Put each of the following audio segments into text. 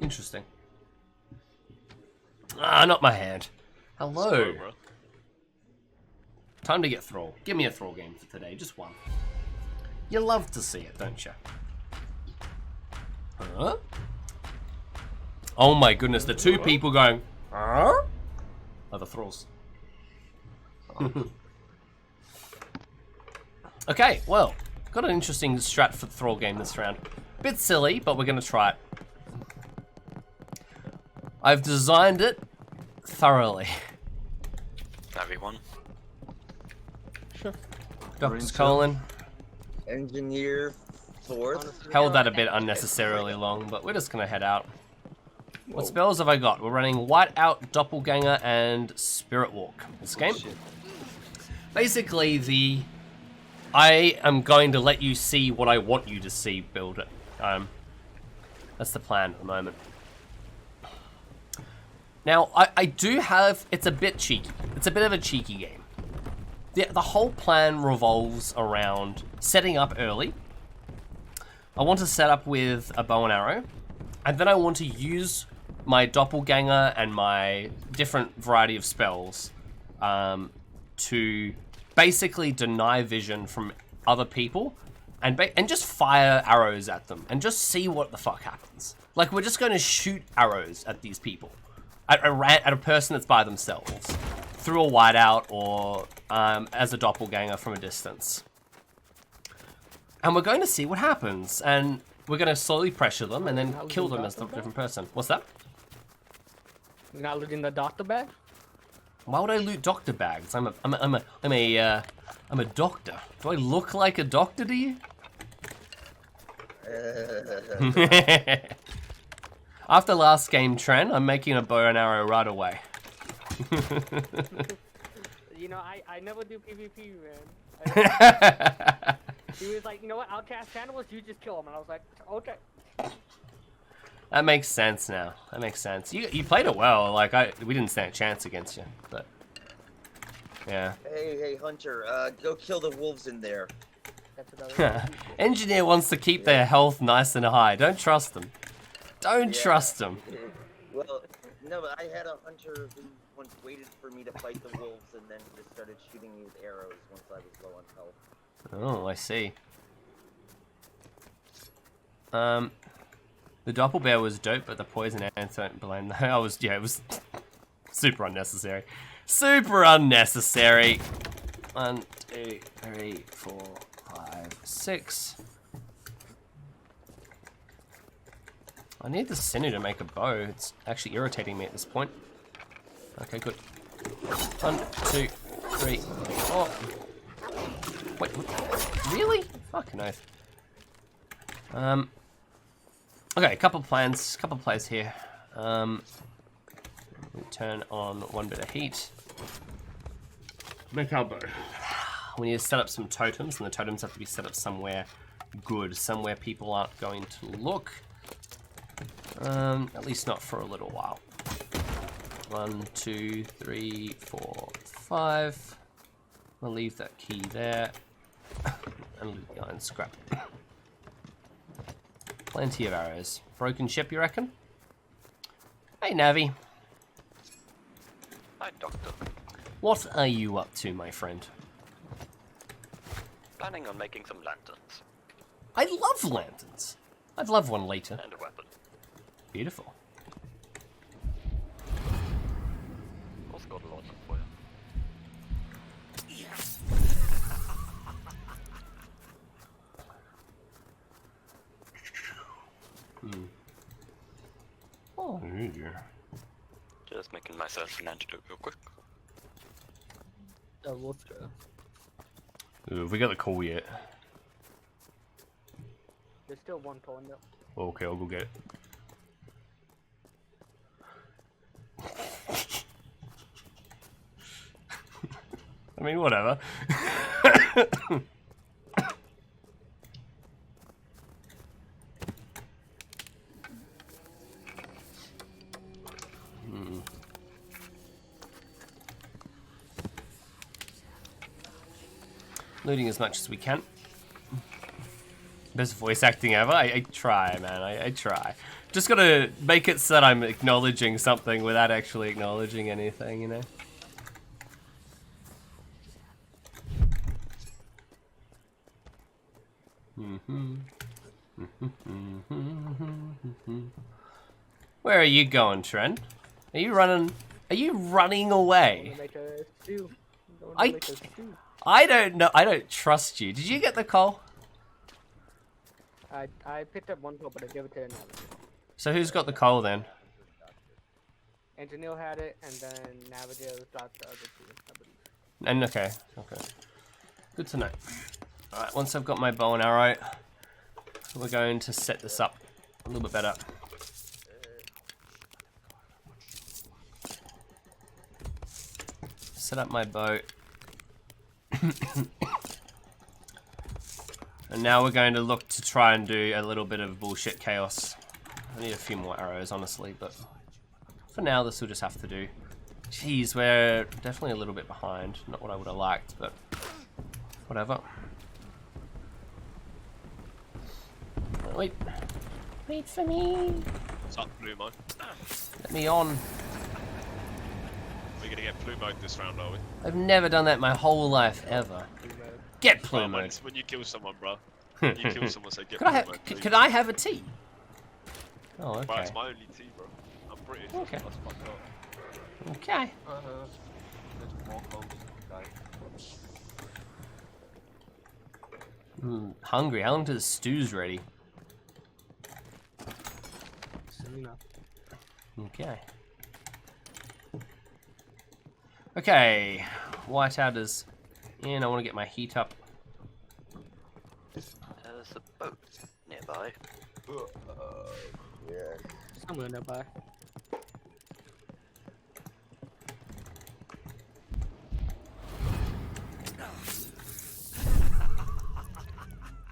Interesting. Ah, not my hand. Hello. Spur, Time to get Thrall. Give me a Thrall game for today, just one. You love to see it, don't you? Huh? Oh my goodness, the two people going, huh? Are the Thralls. Okay, well, got an interesting strat for the Thrall game this round. Bit silly, but we're gonna try it. I've designed it thoroughly. Everyone. Sure. Dr. Colin Engineer fourth. held that a bit unnecessarily long, but we're just gonna head out. What spells have I got? We're running Whiteout, Doppelganger, and Spirit Walk this game. Basically, I am going to let you see what I want you to see build it. That's the plan at the moment. Now, I do have, it's a bit cheeky. It's a bit of a cheeky game. The whole plan revolves around setting up early. I want to set up with a bow and arrow, and then I want to use my Doppelganger and my different variety of spells to basically deny vision from other people and just fire arrows at them and just see what the fuck happens. Like, we're just going to shoot arrows at these people. At a person that's by themselves, through a whiteout or as a doppelganger from a distance. And we're going to see what happens, and we're going to slowly pressure them and then kill them as a different person. What's that? You're not looting the doctor bag? Why would I loot doctor bags? I'm a doctor. Do I look like a doctor to you? After last game, Trent, I'm making a bow and arrow right away. You know, I never do PvP, man. He was like, you know what, I'll cast cannibals, you just kill him. And I was like, okay. That makes sense now. That makes sense. You played it well. Like, we didn't stand a chance against you, but yeah. Hey, Hunter, go kill the wolves in there. That's another Engineer wants to keep their health nice and high. Don't trust them. Don't trust them. Well, no, but I had a hunter who once waited for me to fight the wolves and then just started shooting me with arrows once I was low on health. Oh, I see. The Doppelbear was dope, but the poison ants don't blame that. It was super unnecessary. Super unnecessary. 1, 2, 3, 4, 5, 6. I need the sinew to make a bow. It's actually irritating me at this point. Okay, good. 1, 2, 3, 4. Wait, really? Fucking oath. Okay, a couple plans, couple plays here. We turn on one bit of heat. Make our bow. We need to set up some totems, and the totems have to be set up somewhere good, somewhere people aren't going to look. At least not for a little while. 1, 2, 3, 4, 5. I'll leave that key there. And leave the iron scrap. Plenty of arrows. Broken ship, you reckon? Hey, Navi. Hi, Doctor. What are you up to, my friend? Planning on making some lanterns. I love lanterns. I'd love one later. And a weapon. Beautiful. Also got a lot for you. Oh, yeah. Just making myself an antidote real quick. Ooh, have we got the call yet? There's still one pulling though. Okay, I'll go get it. I mean, whatever. Looting as much as we can. Best voice acting ever. I try, man. I try. Just gotta make it so that I'm acknowledging something without actually acknowledging anything, you know? Where are you going, Trent? Are you running? Are you running away? Make a stew. I don't know. I don't trust you. Did you get the coal? I picked up one coal, but I gave it to another. So who's got the coal then? Engineer had it, and then Navigator got the other two. I believe. And okay. Good to know. Alright, once I've got my bow and arrow, we're going to set this up a little bit better. Set up my boat. And now we're going to look to try and do a little bit of bullshit chaos. I need a few more arrows, honestly, but for now this will just have to do. Jeez, we're definitely a little bit behind. Not what I would have liked, but whatever. Wait. Wait for me. What's up, Plumoe? Let me on. We're gonna get Plumoe this round, are we? I've never done that my whole life, ever. Get Oh, man, Plumoed. it's when you kill someone, bro. When you kill someone, say get Could I have? Plumoe, please. Could I have a tea? Oh, Bro, okay. it's my only tea, bro. I'm British. Okay. That's fucked up. Okay. There's more coals, guys. Hungry. How long till the stew's ready? Soon enough. Okay. Okay. Whiteout is in. I want to get my heat up. There's a boat nearby. Yeah. Somewhere nearby.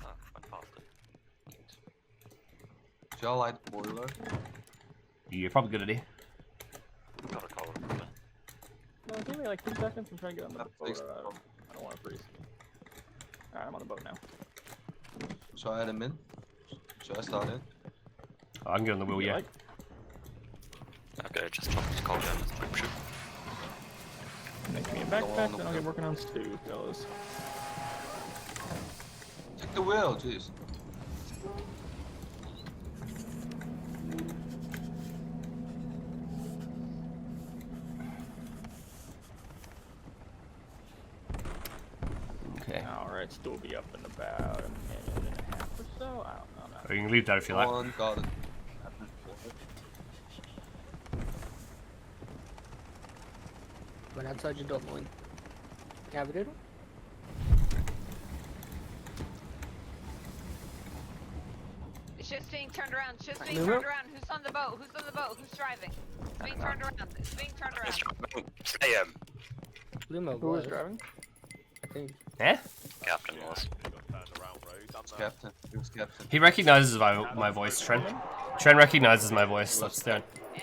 Oh, I passed it. Shall I light the boiler? You're probably good at it. Got a coal equipment. No, give me like 2 seconds. I'm trying to get on the That boat. takes I don't want to freeze. Alright, I'm on the boat now. Shall I add him in? Shall I start in? Oh, I can get on the wheel, You yeah. like? Okay, just drop this coal down the flip ship. Make me a on backpack, the then I'll get working on stew, fellas. Take the wheel, jeez. Okay. Alright, stew will be up in about a minute and a half or so. I don't know. Or you can leave that if you like. One, got it. Went outside your door, boy. Navigator? Ship's being turned around. Ship's being Plumoe? turned around. Who's on the boat? Who's on the boat? Who's driving? It's being turned around. It's being turned around. Stay Plumoe Who was driving? I think. Eh? Captain was. You got turned around, bro. Who done that? Captain. He was captain. He recognizes my voice, Trent. Trent recognizes my voice. That's the.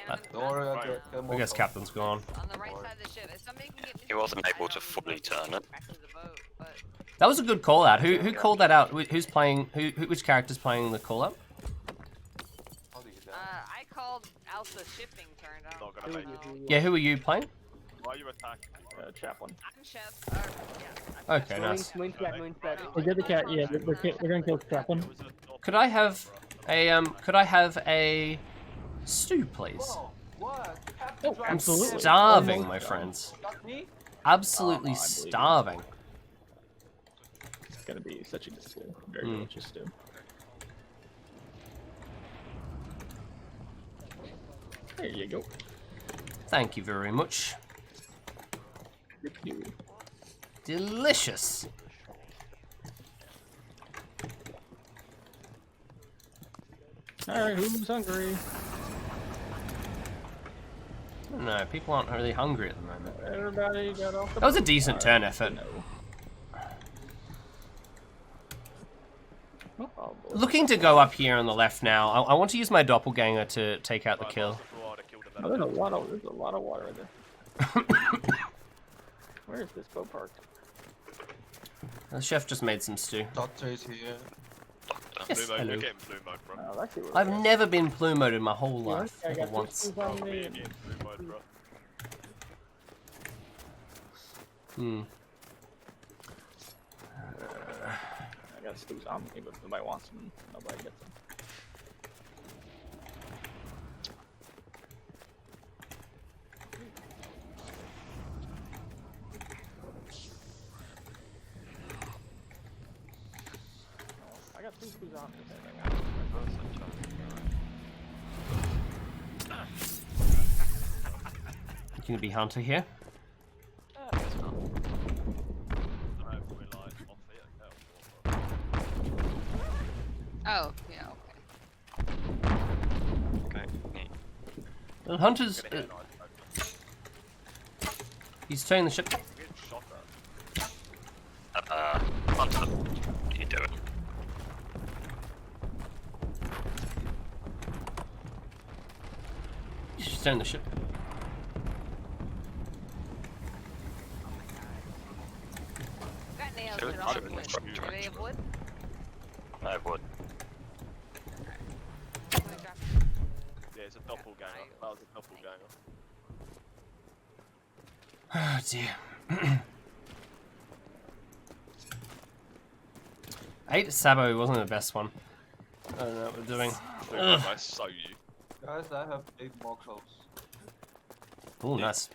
And Don't worry, I'll get I more guess coals. Captain's gone. on the right side of the ship. If somebody can get me He wasn't I able to don't fully know turn it. back to the boat, but That was a good call out. Who called that out? Who's playing? Which character's playing the call out? How do you do that? I called out the ship being turned on. Not gonna make it. Yeah, who are you playing? Why are you attacking? Chaplain. I'm chef. Yeah, I'm Okay, nice. Moon's back, Moon's back. They did the cat, yeah, they're gonna kill Chaplain. It was a Could I have a stew, please? Whoa, what? Captain Oh, dropped I'm absolutely. starving, Almost my done. friends. Got me? Absolutely Oh, I believe you. starving. It's gonna be such a good stew. Very Mm. delicious stew. There you go. Thank you very much. Good stew. Delicious. Alright, who's hungry? No, people aren't really hungry at the moment. Everybody got off the That was a boat. decent turn effort. No. Oh, boy. Looking to go up here on the left now. I want to use my doppelganger to take out the kill. Oh, there's a lot of water in there. Where is this boat parked? The chef just made some stew. Doctor is here. Doctor. Yes, Plumoe, hello. you're getting Plumoe, bro. Oh, that's it. I've never been Plumoed in my whole life. I Never got once. two Oh, on me, me. you're getting Plumoe, bro. Hmm. I got Stu's on me, but nobody wants them. Nobody gets them. I got two Stu's on me. Can you be Hunter here? I have realised off it. Oh, yeah, okay. Okay, neat. Well, Hunter's. Gonna hit He's turning the ship. I'm getting shot at. Hunter, what are you doing? He's turning the ship. Got nails Sure, in all sure, the wood. sure, Do sure, they have sure. wood? I would. I'm gonna drop Yeah, it's a doppelganger. That was a doppelganger. Oh dear. 8 Sabo wasn't the best one. I don't know what we're doing. Plumoe, I saw you. Guys, I have 8 more clothes. Oh, nice.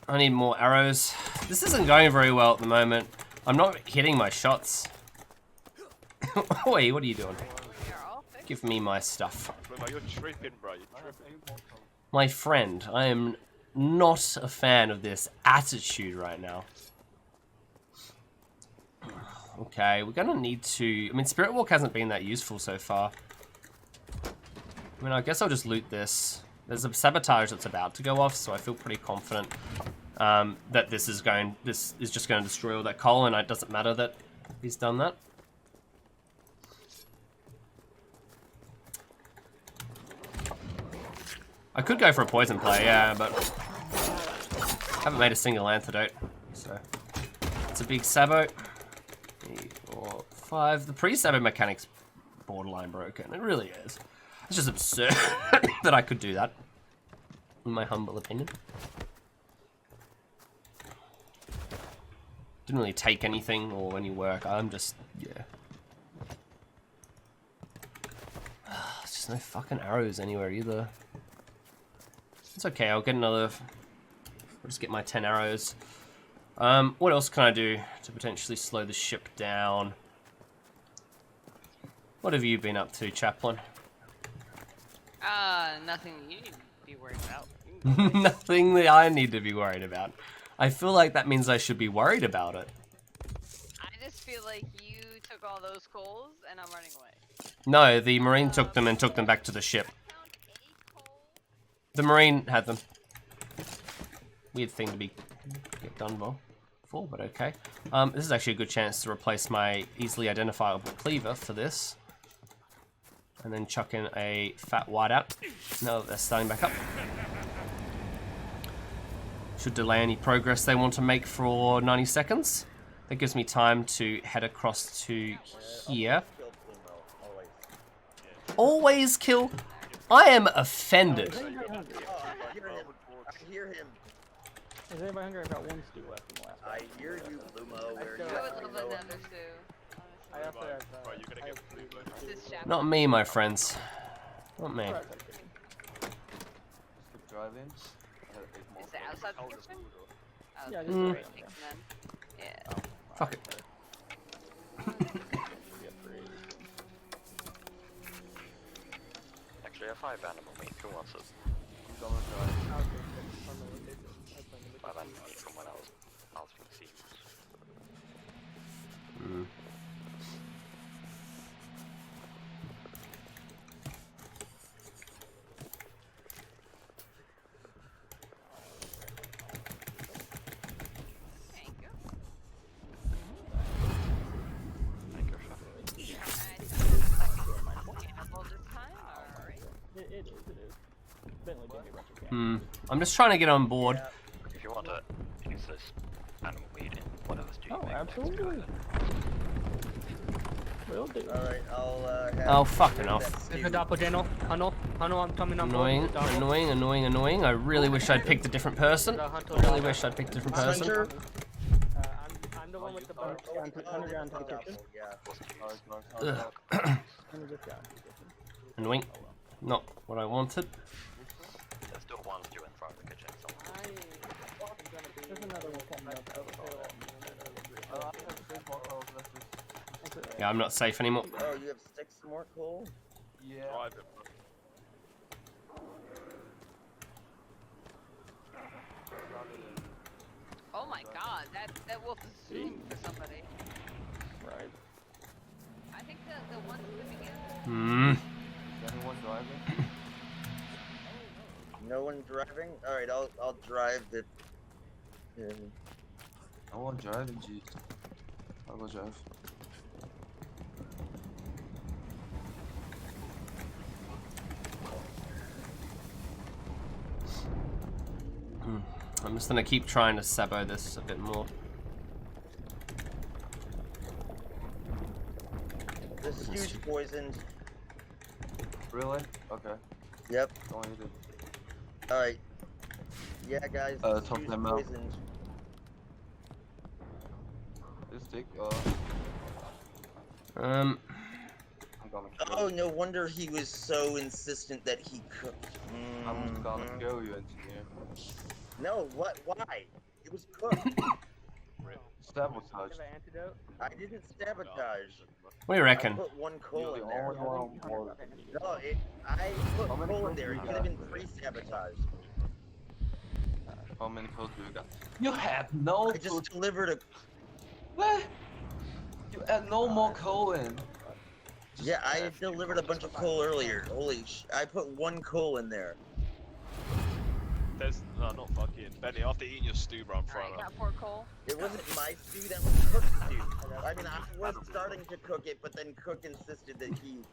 I need more arrows. This isn't going very well at the moment. I'm not hitting my shots. Wait, what are you doing? You're all fixed. Give me my stuff. Plumoe, you're tripping, bro. You're I have tripping. 8 more clothes. My friend, I am not a fan of this attitude right now. Okay, we're gonna need to... I mean, Spirit Walk hasn't been that useful so far. I mean, I guess I'll just loot this. There's a sabotage that's about to go off, so I feel pretty confident that this is just going to destroy all that coal, and it doesn't matter that he's done that. I could go for a poison play, yeah, but I haven't made a single antidote, so it's a big sabo. 3, 4, 5. The pre-sabo mechanic's borderline broken. It really is. It's just absurd that I could do that, in my humble opinion. Didn't really take anything or any work. I'm just, yeah. There's just no fucking arrows anywhere either. It's okay, I'll get another... I'll just get my 10 arrows. What else can I do to potentially slow the ship down? What have you been up to, Chaplain? Nothing you need to be worried about. Nothing that I need to be worried about. I feel like that means I should be worried about it. I just feel like you took all those coals and I'm running away. No, the Marine took them and took them back to the ship. Found 8 coal. The Marine had them. Weird thing to get done for, but okay. This is actually a good chance to replace my easily identifiable cleaver for this. And then chuck in a fat whiteout. Now that they're starting back up. Should delay any progress they want to make for 90 seconds. That gives me time to head across to here. Kill Plumoe, always. Always kill. I am offended. Oh, I hear him. I hear him. Is anybody hungry? I've got 1 stew left from the last one. I hear you, Plumoe. Where go. you I would at, love Plumoe? another stew. I have to have, Bro, you're gonna I get have Plumoe. two- This chapter. Not me, my friends. Not me. Fries, I think. Skip drive-ins. I have 8 more Is it clothes. outside the Cold as kitchen? water. Oh, Yeah, that's just Mm. right right. there. Then. Yeah. Oh, Fuck it. Actually, I have 5 animal meat. Who wants it? I'm gonna drive. 5 animal meat from when I was conceived. Mm. Thank you. Thank you, chef. Cannibal this time? Alright. It is. Bentley gave me a bunch of cans. Hmm. I'm just trying to get on board. If you want to use this animal meat in whatever stew you Oh, make next, go absolutely. ahead. Will do. Alright, I'll have... Oh, fucking off. There's a doppelganger. Hunnel, I'm coming on board. Annoying, annoying, annoying, annoying. I really wish I'd picked a different person. I really wish I'd picked a different person. Hunter? I'm the one with the boat. Hunter down to the kitchen. Yeah. Hunter just down to the kitchen. Annoying. Not what I wanted. There's still one stew in front of the kitchen somewhere. There's another one coming up. Yeah, I'm not safe anymore. Oh, you have 6 more coal? Yeah. Drive it. Oh my god, that wolf is zoom for somebody. Right. I think the one swimming in. Hmm. Is anyone driving? No one driving? Alright, I'll drive the... I want driving, G. I'll go drive. I'm just gonna keep trying to sabo this a bit more. The stew's poisoned. Really? Okay. Yep. Don't eat it. Alright. Yeah, guys, the top stew's them out. poisoned. This stick, Um. I'm gonna kill Oh, you. no wonder he was so insistent that he cooked. I'm gonna Mhm. kill you, engineer. No, what? Why? It was cooked. Sabotage. Have an antidote? I didn't sabotage. What do you I reckon? put 1 coal You're in the there. only one on board. No, I put How many coal in coals there. do It you could have been got? pre-sabotaged. How many kills do you got? You have no I just delivered a... What? You add no more coal in. Yeah, I delivered a bunch of coal earlier. Holy I put 1 coal in there. There's no, not fucking Benny. After eating your stew, bro, I'm Alright, throwing up. got 4 coal. It wasn't my stew, that was Cook's stew. I mean, I was starting to cook it, but then Cook insisted that he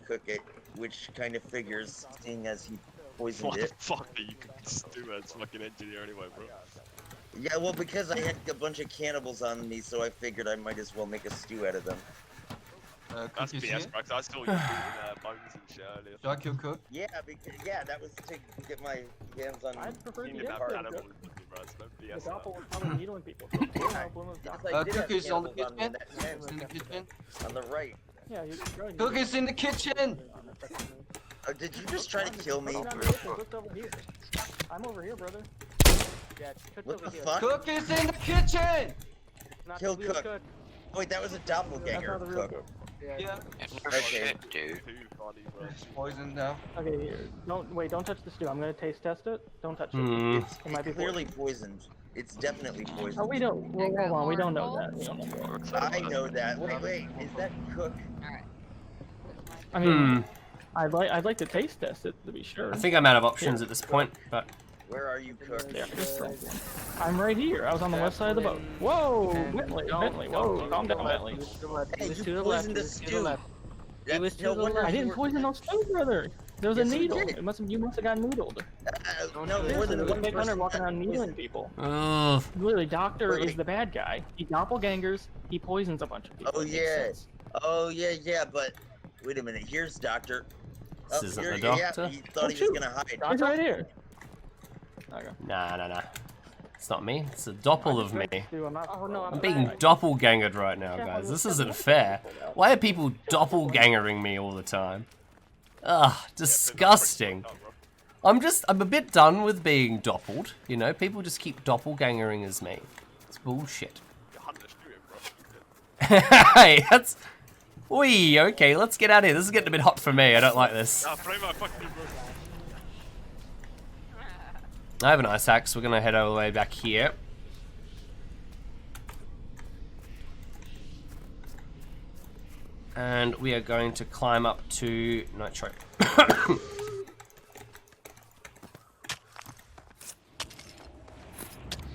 cook it, which kind of figures, seeing as he poisoned What the it. fuck are you stew as fucking engineer anyway, bro? Yeah, well, because I had a bunch of cannibals on me, so I figured I might as well make a stew out of them. That's Cookies BS, here? bro, 'cause I saw you eating bones and shit earlier. Should I kill Cook? Yeah, that was to get my hands on. I'd prefer to You get didn't have that. cannibals with me, bro. It's no The BS. doppel was probably needling people. So Plumoe's Yes, doppel. I did have Cookies on the cannibals on me in kitchen? that tent It's in the kitchen? on the right. Yeah, you're growing. Cookies in the kitchen! Oh, did you just try to kill me? Look over here. I'm over here, brother. Yeah, cooked What over the here. fuck? Cookies in the kitchen! It's not Kill the real Cook. Wait, that was a That's doppelganger not the real Cook. Cook. Yeah. Okay. Dude. Too funny, bro. It's poisoned now. Okay, here. Don't touch the stew. I'm gonna taste test it. Don't touch it. Hmm. It might be Clearly poisoned. It's definitely Oh, poisoned. we don't. Well, hold on. We don't know that. We don't know that. I know that. Wait, is that Cook? Alright. I mean, Hmm. I'd like to taste test it to be sure. I think I'm out of options at this point, but Where are you, Cook? Yeah, I'm right here. I was on the left side of the boat. Whoa, Bentley, Bentley. Whoa, calm down, Bentley. Hey, He was you to the left. poisoned He the was to the stew. left. That's was to no the wonder left. I you didn't were- poison those stew, brother. There was Yes, a you needle. did. You must have got needled. No, more Seriously, than there was a one big hunter person walking got around needling poisoned. people. ugh. Literally, Doctor Wait. is the bad guy. He doppelgangers. He poisons a bunch of people. Oh, It makes yeah. sense. Oh yeah, but wait a minute. Here's Doctor. This isn't here, the yeah, doctor. he thought he was gonna hide. He's right here. Okay. Nah. It's not me. It's a doppel of me. Dude, I'm not. Oh, no, I'm I'm being back. doppelgangered right now, guys. This isn't fair. Why are people doppelgangering me all the time? Ugh, disgusting. I'm a bit done with being doppeled. You know, people just keep doppelgangering as me. It's bullshit. You're hunting a stew, bro. Hey, that's... Wee, okay, let's get out of here. This is getting a bit hot for me. I don't like this. Ah, throw my fucking bro. I have an ice axe. We're gonna head all the way back here. And we are going to climb up to Nitro.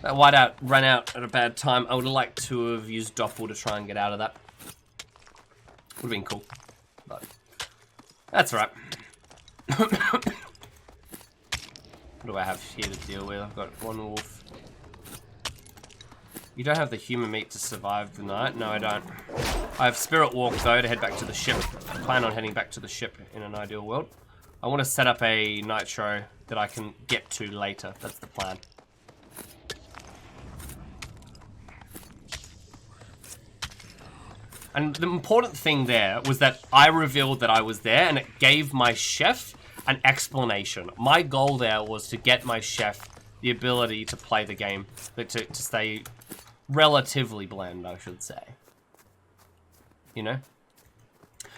That whiteout ran out at a bad time. I would have liked to have used Doppel to try and get out of that. Would have been cool. But that's alright. What do I have here to deal with? I've got one wolf. You don't have the human meat to survive the night? No, I don't. I have Spirit Walk though to head back to the ship. I plan on heading back to the ship in an ideal world. I want to set up a nitro that I can get to later. That's the plan. And the important thing there was that I revealed that I was there, and it gave my chef an explanation. My goal there was to get my chef the ability to play the game, but to stay relatively bland, I should say. You know?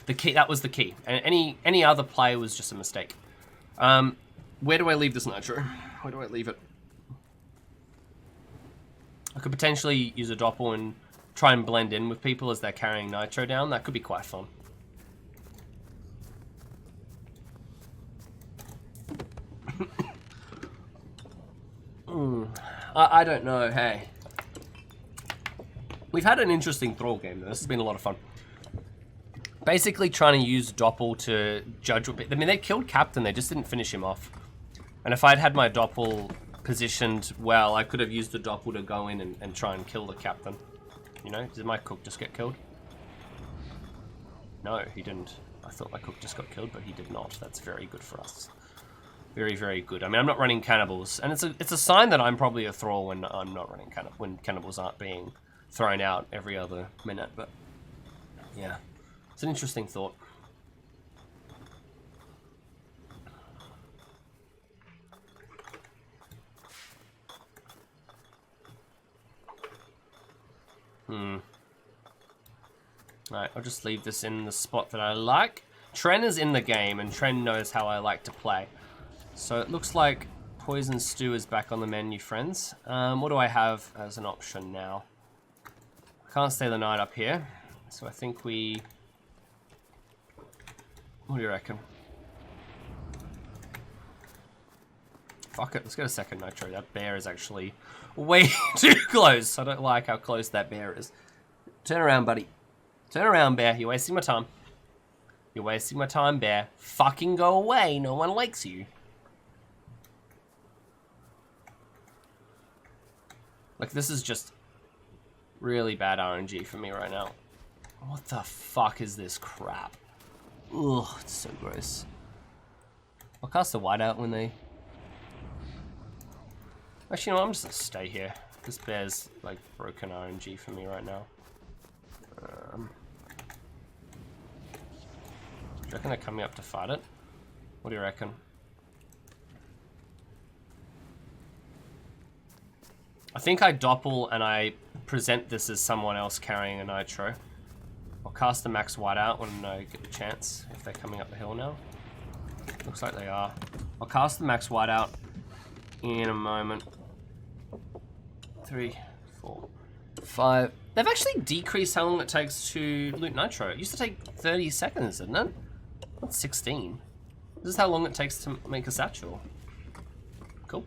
The key, that was the key. And any other play was just a mistake. Where do I leave this nitro? Where do I leave it? I could potentially use a doppel and try and blend in with people as they're carrying nitro down. That could be quite fun. I don't know, hey. We've had an interesting Thrall game though. This has been a lot of fun. Basically trying to use Doppel to judge what... I mean, they killed Captain, they just didn't finish him off. And if I'd had my Doppel positioned well, I could have used the Doppel to go in and try and kill the Captain. You know, did my cook just get killed? No, he didn't. I thought my cook just got killed, but he did not. That's very good for us. Very, very good. I mean, I'm not running cannibals, and it's a sign that I'm probably a Thrall when I'm not running when cannibals aren't being thrown out every other minute. But yeah, it's an interesting thought. Alright, I'll just leave this in the spot that I like. Tren is in the game, and Tren knows how I like to play. So it looks like Poison Stew is back on the menu, friends. What do I have as an option now? I can't stay the night up here, so I think we... What do you reckon? Fuck it, let's get a second nitro. That bear is actually way too close. I don't like how close that bear is. Turn around, buddy. Turn around, bear. You're wasting my time. You're wasting my time, bear. Fucking go away. No one likes you. Like, this is just really bad RNG for me right now. What the fuck is this crap? Ugh, it's so gross. I'll cast the whiteout when they... Actually, you know what? I'm just gonna stay here. This bear's, like, broken RNG for me right now. Do you reckon they're coming up to fight it? What do you reckon? I think I doppel and I present this as someone else carrying a nitro. I'll cast the max whiteout when I get the chance, if they're coming up the hill now. Looks like they are. I'll cast the max whiteout in a moment. 3, 4, 5. They've actually decreased how long it takes to loot nitro. It used to take 30 seconds, didn't it? That's 16. This is how long it takes to make a satchel. Cool.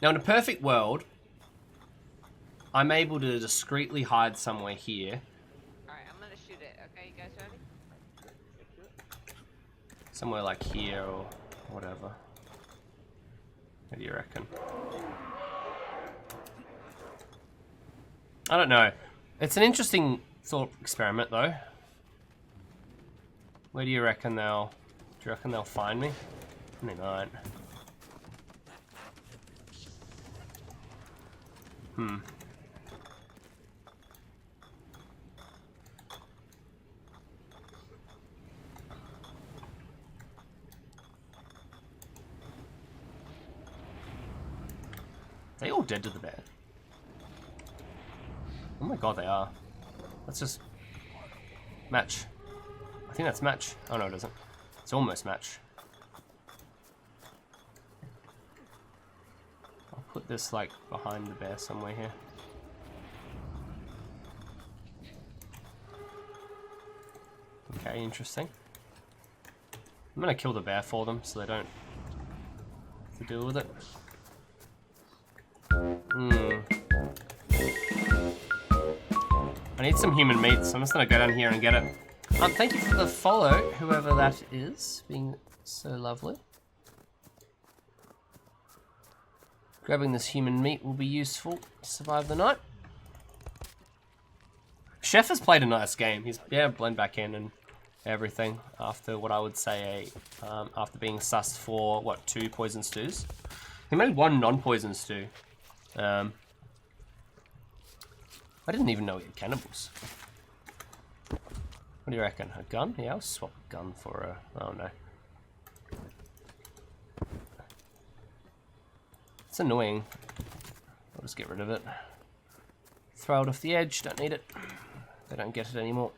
Now, in a perfect world, I'm able to discreetly hide somewhere here. Alright, I'm gonna shoot it. Okay, you guys ready? Somewhere like here or whatever. What do you reckon? I don't know. It's an interesting thought experiment, though. Where do you reckon they'll... Do you reckon they'll find me? They might. They all dead to the bear. Oh my god, they are. Let's just... Match. I think that's match. Oh no, it doesn't. It's almost match. I'll put this, like, behind the bear somewhere here. Okay, interesting. I'm gonna kill the bear for them so they don't have to deal with it. I need some human meat, so I'm just gonna go down here and get it. Thank you for the follow, whoever that is, being so lovely. Grabbing this human meat will be useful to survive the night. Chef has played a nice game. He's blend back in and everything after what I would say after being sussed for what 2 poison stews. He made 1 non-poison stew. I didn't even know he had cannibals. What do you reckon? A gun? Yeah, I'll swap a gun for a... Oh no. It's annoying. I'll just get rid of it. Throw it off the edge, don't need it. They don't get it anymore.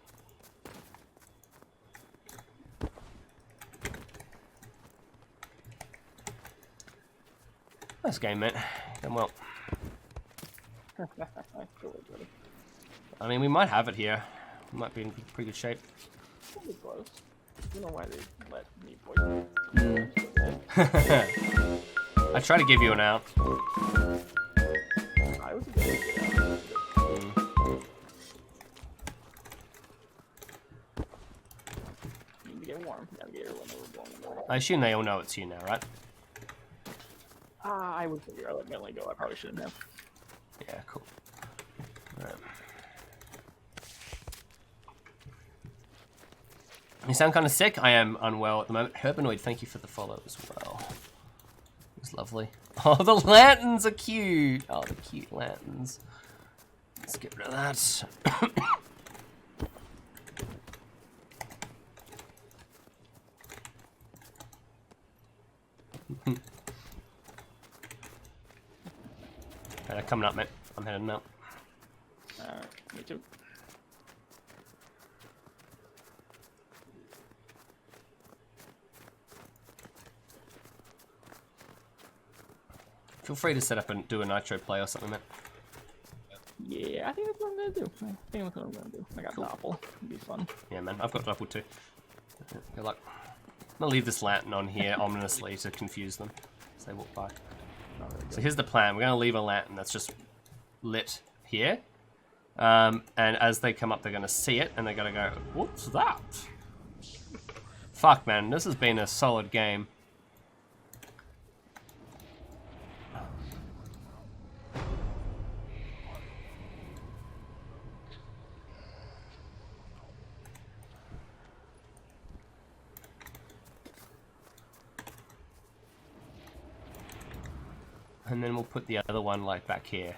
Nice game, mate. Done well. I mean, we might have it here. We might be in pretty good shape. Pretty close. You know why they let me poison. I try to give you an out. I was a good idea. You need to get warm. Gotta get your window warm. I assume they all know it's you now, right? I would figure I let Millie go. I probably shouldn't have. Yeah, cool. Alright. You sound kind of sick. I am unwell at the moment. Herbanoid, thank you for the follow as well. It was lovely. Oh, the lanterns are cute. Oh, the cute lanterns. Let's get rid of that. Coming up, mate. I'm heading out. Alright, me too. Feel free to set up and do a nitro play or something, mate. Yeah, I think that's what I'm gonna do. I got Doppel. It'll be fun. Yeah, man. I've got Doppel too. Good luck. I'm gonna leave this lantern on here ominously to confuse them as they walk by. So here's the plan. We're gonna leave a lantern that's just lit here. And as they come up, they're gonna see it and they're gonna go, "What's that?" Fuck, man. This has been a solid game. And then we'll put the other one like back here.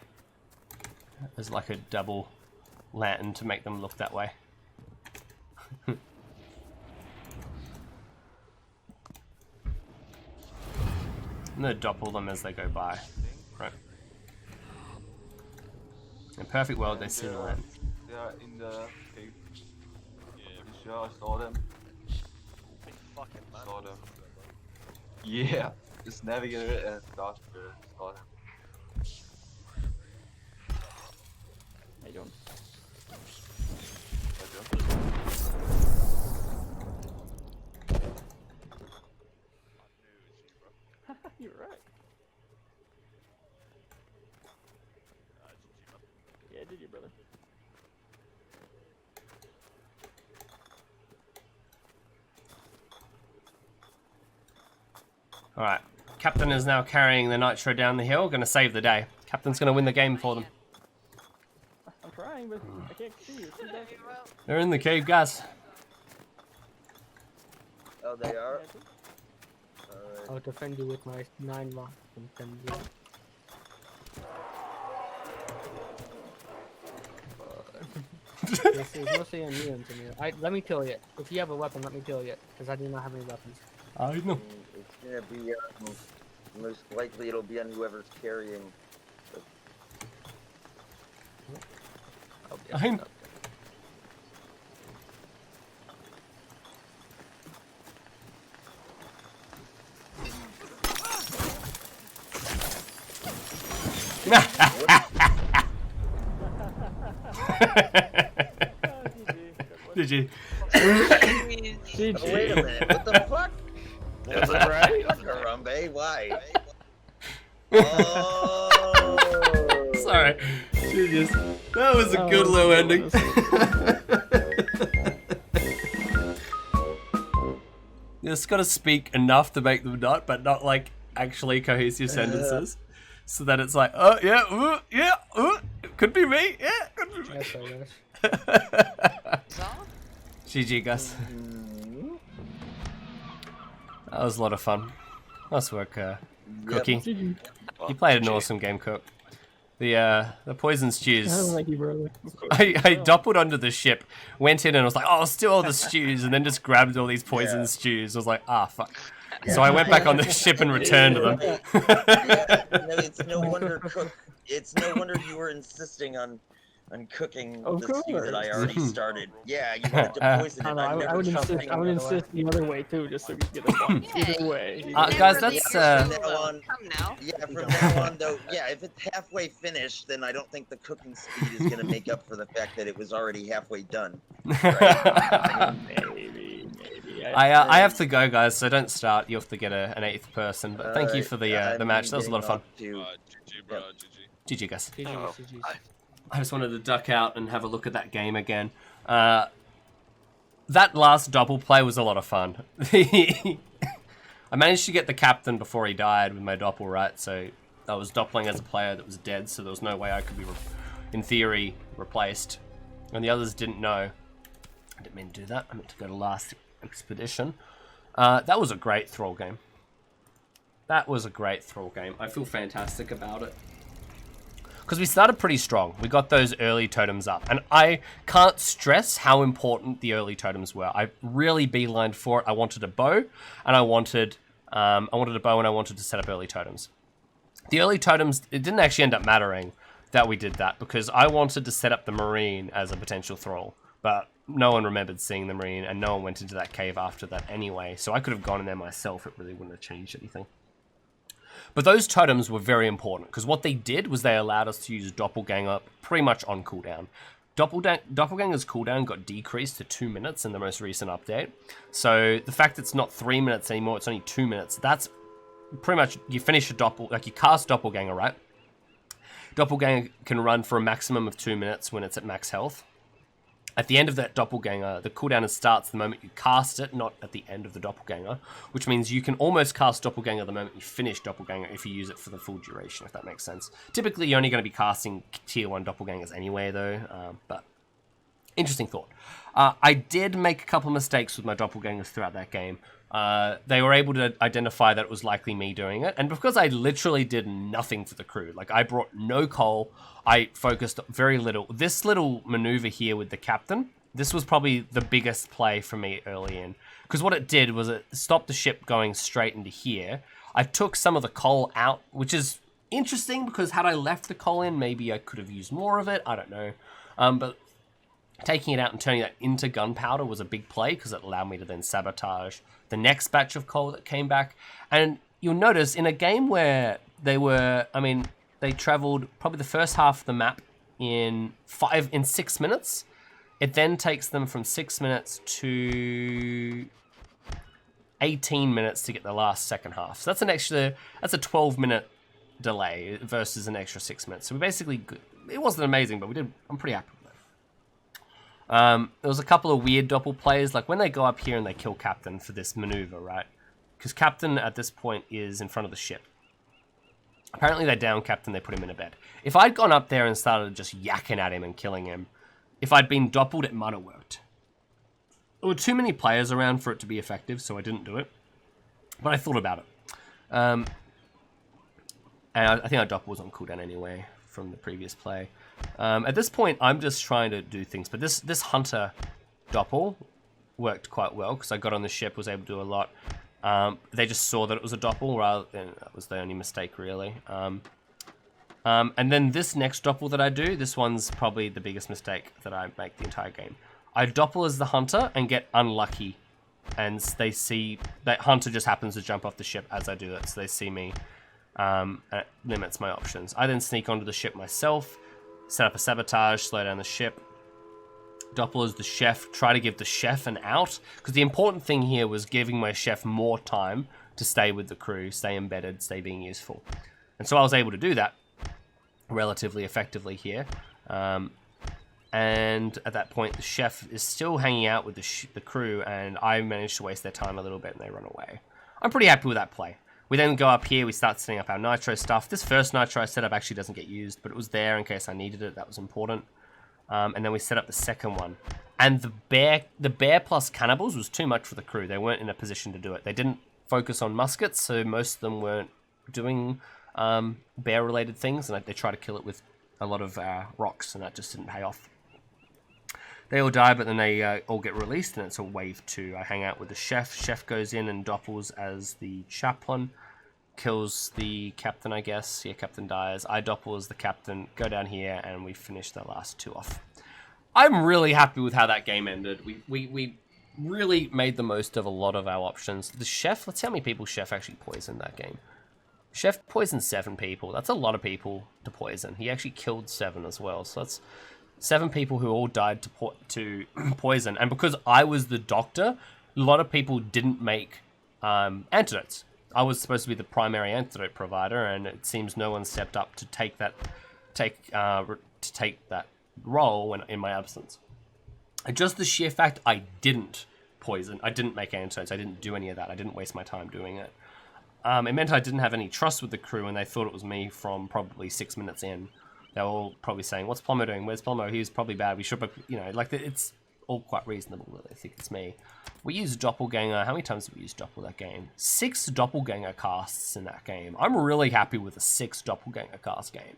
As like a double lantern to make them look that way. I'm gonna doppel them as they go by. Right. In a perfect world, they see the lantern. They are in the cave. Pretty sure I saw them. Big fucking man. Saw them. Yeah. Just navigate it and start to saw them. How you doing? You're right. Yeah, did you, brother? Alright. Captain is now carrying the nitro down the hill. Gonna save the day. Captain's gonna win the game for them. I'm trying, but I can't see you. They're in the cave, guys. Oh, they are? I'll defend you with my 9 rock and defend you. This is mostly immune to me. Let me kill you. If you have a weapon, let me kill you. Because I do not have any weapons. I know. It's gonna be, most likely it'll be on whoever's carrying. I'm... Did you? Did Oh, wait a minute, what the fuck? Was it right? Harambe, why? Oh! Sorry. That was a good low ending. just got to speak enough to make them nut, but not like actually cohesive sentences. So that it's like, oh yeah, it could be me, yeah, it could be me. Yes, I guess. So? GG, Gus. That was a lot of fun. Nice work, Cookie. You played an awesome game, Cook. The poison stews. Thank you, brother. I doppeled onto the ship, went in and was like, oh, I'll steal all the stews, and then just grabbed all these poison stews. I was like, ah, fuck. So I went back on the ship and returned them. No, it's no wonder Cook. It's no wonder you were insisting on cooking Of the stew course. that I already started. Yeah, you wanted to poison it. I would insist the other way too, just so we could get a point. Either way. Guys, that's Come now. Yeah, from now on though, yeah, if it's halfway finished, then I don't think the cooking speed is gonna make up for the fact that it was already halfway done. Right? Maybe. I have to go, guys, so don't start. You have to get an 8th person. But thank you for the match. That was a lot of fun. GG, bro. GG. GG, guys. GG. I just wanted to duck out and have a look at that game again. That last double play was a lot of fun. I managed to get the captain before he died with my doppel, right? So I was doppling as a player that was dead, so there was no way I could be, in theory, replaced. And the others didn't know. I didn't mean to do that. I meant to go to last expedition. That was a great Thrall game. I feel fantastic about it. Because we started pretty strong. We got those early totems up. And I can't stress how important the early totems were. I really beelined for it. I wanted a bow, and I wanted to set up early totems. The early totems, it didn't actually end up mattering that we did that, because I wanted to set up the Marine as a potential Thrall. But no one remembered seeing the Marine, and no one went into that cave after that anyway. So I could have gone in there myself. It really wouldn't have changed anything. But those totems were very important, because what they did was they allowed us to use Doppelganger pretty much on cooldown. Doppelganger's cooldown got decreased to 2 minutes in the most recent update. So the fact it's not 3 minutes anymore, it's only 2 minutes, that's pretty much, you finish a you cast Doppelganger, right? Doppelganger can run for a maximum of 2 minutes when it's at max health. At the end of that Doppelganger, the cooldown starts the moment you cast it, not at the end of the Doppelganger, which means you can almost cast Doppelganger the moment you finish Doppelganger if you use it for the full duration, if that makes sense. Typically, you're only going to be casting tier 1 Doppelgangers anyway, though, but interesting thought. I did make a couple mistakes with my Doppelgangers throughout that game. They were able to identify that it was likely me doing it, and because I literally did nothing for the crew, like I brought no coal, I focused very little. This little maneuver here with the captain, this was probably the biggest play for me early in, because what it did was it stopped the ship going straight into here. I took some of the coal out, which is interesting, because had I left the coal in, maybe I could have used more of it, I don't know, but taking it out and turning that into gunpowder was a big play, because it allowed me to then sabotage the next batch of coal that came back. And you'll notice in a game where they traveled probably the first half of the map in 6 minutes. It then takes them from 6 minutes to 18 minutes to get the last second half. So that's a 12-minute delay versus an extra 6 minutes. So we basically, it wasn't amazing, but I'm pretty happy with it. There was a couple of weird doppel plays, like when they go up here and they kill Captain for this maneuver, right? Because Captain at this point is in front of the ship. Apparently they down Captain, they put him in a bed. If I'd gone up there and started just yakking at him and killing him, if I'd been doppeled, it might have worked. There were too many players around for it to be effective, so I didn't do it. But I thought about it. And I think our doppel was on cooldown anyway from the previous play. At this point, I'm just trying to do things. But this Hunter doppel worked quite well, because I got on the ship, was able to do a lot. They just saw that it was a doppel, rather than that was the only mistake, really. And then this next doppel that I do, this one's probably the biggest mistake that I make the entire game. I doppel as the Hunter and get unlucky. And they see that Hunter just happens to jump off the ship as I do it, so they see me. And it limits my options. I then sneak onto the ship myself, set up a sabotage, slow down the ship. Doppel as the chef, try to give the chef an out, because the important thing here was giving my chef more time to stay with the crew, stay embedded, stay being useful. And so I was able to do that relatively effectively here. And at that point, the chef is still hanging out with the crew, and I managed to waste their time a little bit, and they run away. I'm pretty happy with that play. We then go up here, we start setting up our nitro stuff. This first nitro setup actually doesn't get used, but it was there in case I needed it. That was important. And then we set up the second one. And the bear plus cannibals was too much for the crew. They weren't in a position to do it. They didn't focus on muskets, so most of them weren't doing bear-related things, and they tried to kill it with a lot of rocks, and that just didn't pay off. They all die, but then they all get released, and it's a wave 2. I hang out with the chef. Chef goes in and doppels as the chaplain. Kills the captain, I guess. Yeah, captain dies. I doppel as the captain. Go down here, and we finish the last 2 off. I'm really happy with how that game ended. We really made the most of a lot of our options. The chef, let's see how many people chef actually poisoned that game. Chef poisoned 7 people. That's a lot of people to poison. He actually killed 7 as well, so that's 7 people who all died to poison. And because I was the doctor, a lot of people didn't make antidotes. I was supposed to be the primary antidote provider, and it seems no one stepped up to take that role in my absence. And just the sheer fact I didn't poison, I didn't make antidotes, I didn't do any of that, I didn't waste my time doing it. It meant I didn't have any trust with the crew, and they thought it was me from probably 6 minutes in. They were all probably saying, "What's Plumoe doing? Where's Plumoe? He's probably bad. We should," like it's all quite reasonable that they think it's me. We used Doppelganger. How many times did we use Doppel that game? 6 Doppelganger casts in that game. I'm really happy with a 6 Doppelganger cast game.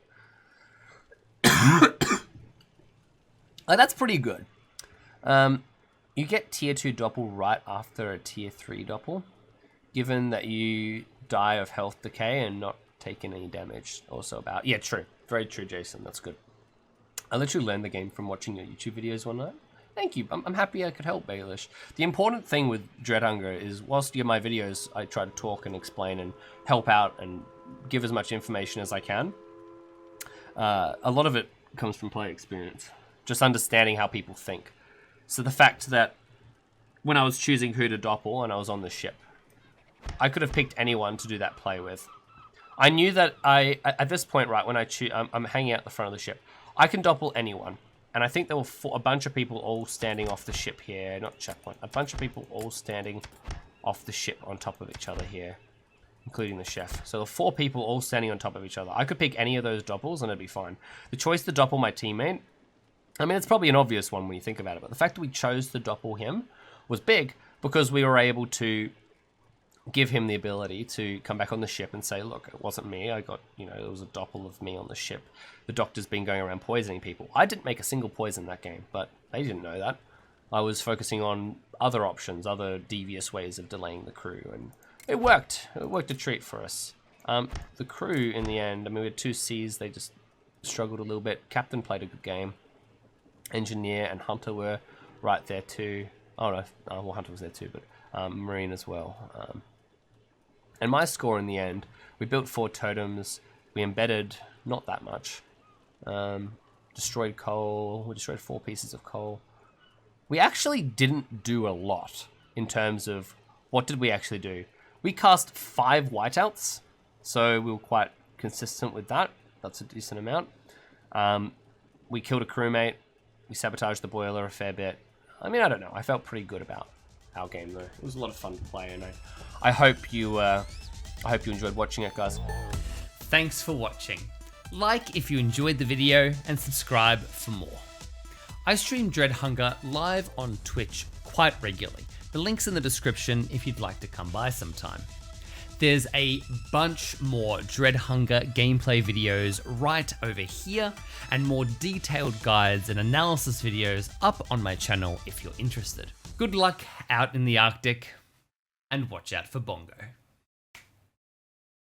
Like, that's pretty good. You get tier 2 Doppel right after a tier 3 Doppel, given that you die of health decay and not taking any damage. Also about... Yeah, true. Very true, Jason. That's good. I literally learned the game from watching your YouTube videos one night. Thank you. I'm happy I could help, Baelish. The important thing with Dreadhunger is, whilst you get my videos, I try to talk and explain and help out and give as much information as I can. A lot of it comes from play experience. Just understanding how people think. So the fact that when I was choosing who to doppel and I was on the ship, I could have picked anyone to do that play with. I knew that at this point, right, when I'm hanging out at the front of the ship, I can doppel anyone. And I think there were a bunch of people all standing off the ship here. Not checkpoint. A bunch of people all standing off the ship on top of each other here, including the chef. So there were 4 people all standing on top of each other. I could pick any of those doppels and it'd be fine. The choice to doppel my teammate, I mean, it's probably an obvious one when you think about it, but the fact that we chose to doppel him was big because we were able to give him the ability to come back on the ship and say, look, it wasn't me. I got, there was a doppel of me on the ship. The doctor's been going around poisoning people. I didn't make a single poison that game, but they didn't know that. I was focusing on other options, other devious ways of delaying the crew, and it worked. It worked a treat for us. The crew, in the end, I mean, we had 2 Cs. They just struggled a little bit. Captain played a good game. Engineer and Hunter were right there too. Oh no, well, Hunter was there too, but Marine as well. And my score in the end, we built 4 totems. We embedded not that much. Destroyed coal. We destroyed 4 pieces of coal. We actually didn't do a lot in terms of what did we actually do. We cast 5 whiteouts, so we were quite consistent with that. That's a decent amount. We killed a crewmate. We sabotaged the boiler a fair bit. I mean, I don't know. I felt pretty good about our game though. It was a lot of fun to play, and I hope you enjoyed watching it, guys. Thanks for watching. Like if you enjoyed the video, and subscribe for more. I stream Dreadhunger live on Twitch quite regularly. The link's in the description if you'd like to come by sometime. There's a bunch more Dreadhunger gameplay videos right over here, and more detailed guides and analysis videos up on my channel if you're interested. Good luck out in the Arctic, and watch out for Bongo.